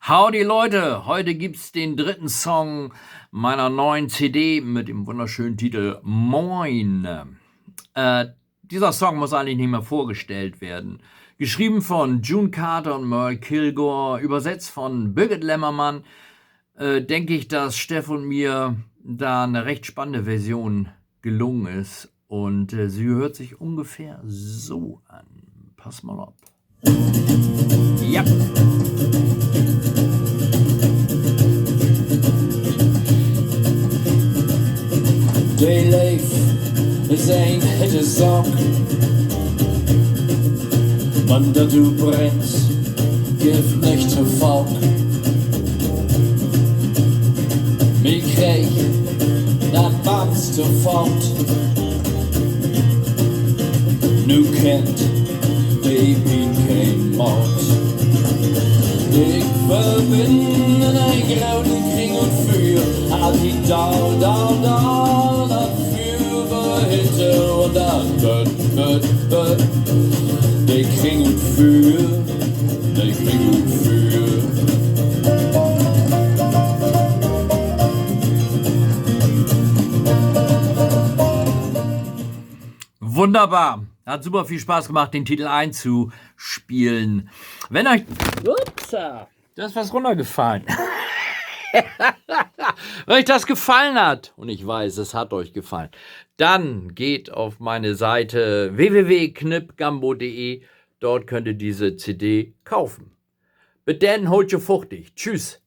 Howdy Leute, heute gibt's den dritten Song meiner neuen CD mit dem wunderschönen Titel Moin. Dieser Song muss eigentlich nicht mehr vorgestellt werden. Geschrieben von June Carter und Merle Kilgore, übersetzt von Birgit Lemmermann, denke ich, dass Steff und mir da eine recht spannende Version gelungen ist. Und sie hört sich ungefähr so an. Pass mal auf. Ja. Day leef is een hitte zak, man dat du brennst, geeft nicht te valk. Mir kreeg, dat bams te fout. Nu kent de Piet geen maat. Ik verbinden een grote kring und vuur, al die dauw, dat vuur verhitte und dan but. De kring und vuur, de kring und vuur. Wunderbar. Hat super viel Spaß gemacht, den Titel einzuspielen. Wenn euch... Ups, da ist was runtergefallen. Wenn euch das gefallen hat, und ich weiß, es hat euch gefallen, dann geht auf meine Seite www.knipgambo.de. Dort könnt ihr diese CD kaufen. Bis dann, holt ihr fuchtig. Tschüss.